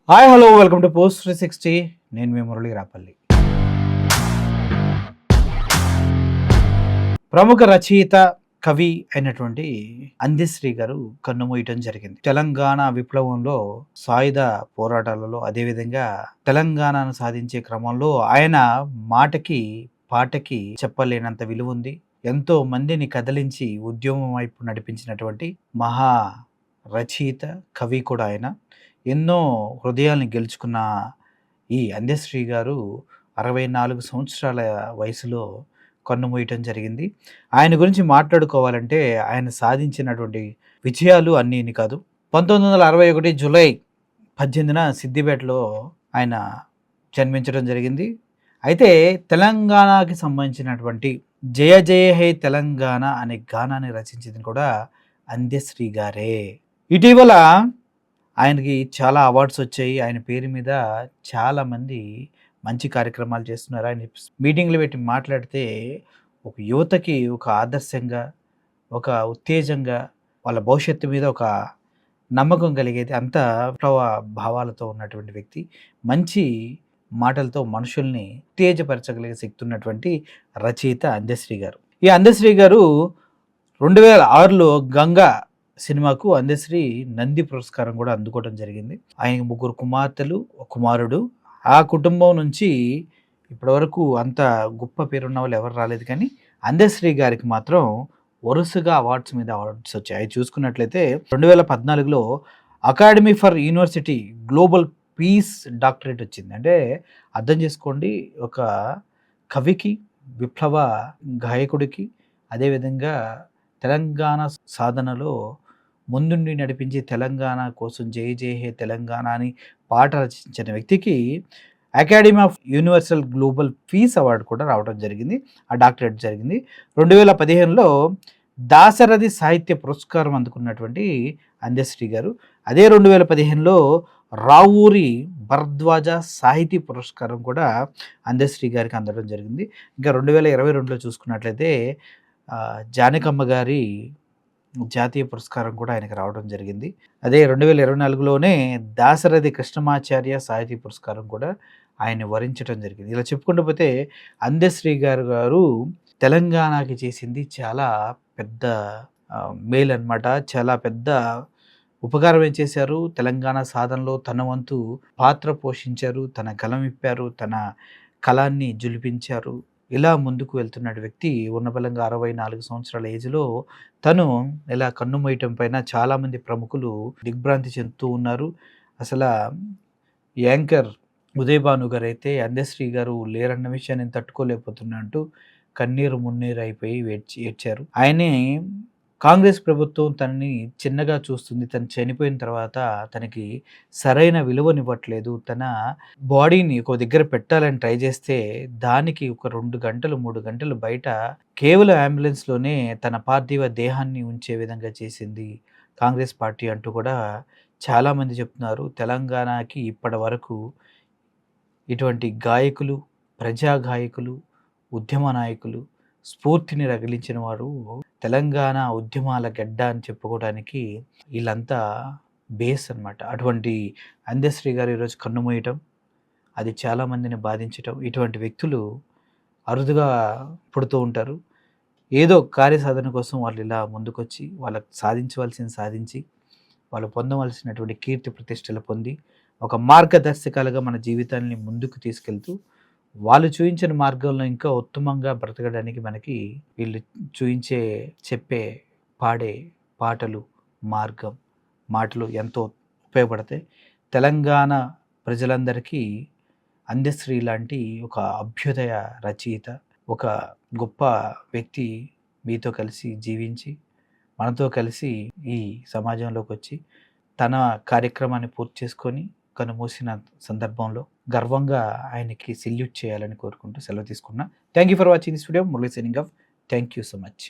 Hi hello welcome to post 360. నేను మీ మురళి రాపల్లి. ప్రముఖ రచయిత కవి అయినటువంటి అందెశ్రీ గారు కన్నుమూయటం జరిగింది. తెలంగాణ విప్లవంలో సాయుధ పోరాటాలలో అదేవిధంగా తెలంగాణను సాధించే క్రమంలో ఆయన మాటకి పాటకి చెప్పలేనంత విలువ ఉంది. ఎంతో మందిని కదిలించి ఉద్యమం వైపు నడిపించినటువంటి మహా రచయిత కవి కూడా ఆయన. ఎన్నో హృదయాల్ని గెలుచుకున్న ఈ అందెశ్రీ గారు 64 సంవత్సరాల వయసులో కన్నుమూయటం జరిగింది. ఆయన గురించి మాట్లాడుకోవాలంటే ఆయన సాధించినటువంటి విజయాలు అన్నీ ఇన్ని కాదు. 1961 జూలై 18న సిద్దిపేటలో ఆయన జన్మించడం జరిగింది. అయితే తెలంగాణకి సంబంధించినటువంటి జయ జయ హే తెలంగాణ అనే గానాన్ని రచించింది కూడా అందెశ్రీ గారే. ఇటీవల ఆయనకి చాలా అవార్డ్స్ వచ్చాయి. ఆయన పేరు మీద చాలామంది మంచి కార్యక్రమాలు చేస్తున్నారు. ఆయన మీటింగ్లు పెట్టి మాట్లాడితే ఒక యువతకి ఒక ఆదర్శంగా, ఒక ఉత్తేజంగా, వాళ్ళ భవిష్యత్తు మీద ఒక నమ్మకం కలిగేది. అంత విప్లవ భావాలతో ఉన్నటువంటి వ్యక్తి. మంచి మాటలతో మనుషుల్ని ఉత్తేజపరచగలిగే శక్తి ఉన్నటువంటి రచయిత అందెశ్రీ గారు. ఈ అందెశ్రీ గారు 2006లో గంగా సినిమాకు అందెశ్రీ నంది పురస్కారం కూడా అందుకోవడం జరిగింది. ఆయనకి 3 కుమార్తెలు, ఒక కుమారుడు. ఆ కుటుంబం నుంచి ఇప్పటివరకు అంత గొప్ప పేరున్న వాళ్ళు ఎవరు రాలేదు. కానీ అందెశ్రీ గారికి మాత్రం వరుసగా అవార్డ్స్ మీద అవార్డ్స్ వచ్చాయి. అవి చూసుకున్నట్లయితే 2014లో academy for university global peace doctorate వచ్చింది. అంటే అర్థం చేసుకోండి, ఒక కవికి, విప్లవ గాయకుడికి, అదేవిధంగా తెలంగాణ సాధనలో ముందుండి నడిపించి తెలంగాణ కోసం జై జై హే తెలంగాణ అని పాట రచించిన వ్యక్తికి academy of universal global peace award కూడా రావడం జరిగింది. ఆ డాక్టరేట్ జరిగింది. 2015లో దాశరథి సాహిత్య పురస్కారం అందుకున్నటువంటి అందెశ్రీ గారు. అదే 2015లో రావూరి భరద్వాజ సాహితీ పురస్కారం కూడా అందెశ్రీ గారికి అందడం జరిగింది. ఇంకా 2022లో చూసుకున్నట్లయితే జానకమ్మ గారి జాతీయ పురస్కారం కూడా ఆయనకు రావడం జరిగింది. అదే 2024లోనే దాశరథి కృష్ణమాచార్య సాహితీ పురస్కారం కూడా ఆయన వరించడం జరిగింది. ఇలా చెప్పుకుంటూ పోతే అందెశ్రీ గారు తెలంగాణకి చేసింది చాలా పెద్ద మేలు అనమాట. చాలా పెద్ద ఉపకారం ఏం చేశారు, తెలంగాణ సాధనలో తన వంతు పాత్ర పోషించారు, తన గలం ఇప్పారు, తన కళాన్ని జులిపించారు. ఇలా ముందుకు వెళ్తున్న వ్యక్తి ఉన్నబలంగా 64 సంవత్సరాల ఏజ్లో తను ఇలా కన్నుమూయటం పైన చాలామంది ప్రముఖులు దిగ్భ్రాంతి చెందుతూ ఉన్నారు. అసలు యాంకర్ ఉదయ్ భాను గారు అయితే అందెశ్రీ గారు లేరన్న విషయాన్ని తట్టుకోలేకపోతున్నా అంటూ కన్నీరు మున్నీరు అయిపోయి ఏడ్చారు. ఆయనే కాంగ్రెస్ ప్రభుత్వం తనని చిన్నగా చూస్తుంది. తను చనిపోయిన తర్వాత తనకి సరైన విలువనివ్వట్లేదు. తన బాడీని ఒక దగ్గర పెట్టాలని ట్రై చేస్తే దానికి ఒక 2 గంటలు 3 గంటలు బయట కేవలం అంబులెన్స్లోనే తన పార్థివ దేహాన్ని ఉంచే విధంగా చేసింది కాంగ్రెస్ పార్టీ అంటూ కూడా చాలామంది చెప్తున్నారు. తెలంగాణకి ఇప్పటి వరకు ఇటువంటి గాయకులు, ప్రజా గాయకులు, ఉద్యమ నాయకులు, స్ఫూర్తిని రగిలించిన వారు తెలంగాణ ఉద్యమాల గడ్డ అని చెప్పుకోవడానికి వీళ్ళంతా బేస్ అనమాట. అటువంటి అందెశ్రీ గారు ఈరోజు కన్నుమూయటం, అది చాలామందిని బాధించటం, ఇటువంటి వ్యక్తులు అరుదుగా పుడుతూ ఉంటారు. ఏదో కార్యసాధన కోసం వాళ్ళు ఇలా ముందుకొచ్చి వాళ్ళకి సాధించవలసింది సాధించి, వాళ్ళు పొందవలసినటువంటి కీర్తి ప్రతిష్టలు పొంది, ఒక మార్గదర్శకాలుగా మన జీవితాన్ని ముందుకు తీసుకెళ్తూ వాళ్ళు చూయించిన మార్గంలో ఇంకా ఉత్తమంగా బ్రతకడానికి మనకి వీళ్ళు చెప్పే, పాడే పాటలు, మార్గం, మాటలు ఎంతో ఉపయోగపడతాయి. తెలంగాణ ప్రజలందరికీ అందెశ్రీ లాంటి ఒక అభ్యుదయ రచయిత, ఒక గొప్ప వ్యక్తి మీతో కలిసి జీవించి, మనతో కలిసి ఈ సమాజంలోకి వచ్చి తన కార్యక్రమాన్ని పూర్తి చేసుకొని కనుమూసిన సందర్భంలో గర్వంగా ఆయనకి సెల్యూట్ చేయాలని కోరుకుంటూ సెలవు తీసుకున్నా. Thank you for watching this video. Murali signing off. Thank you so much.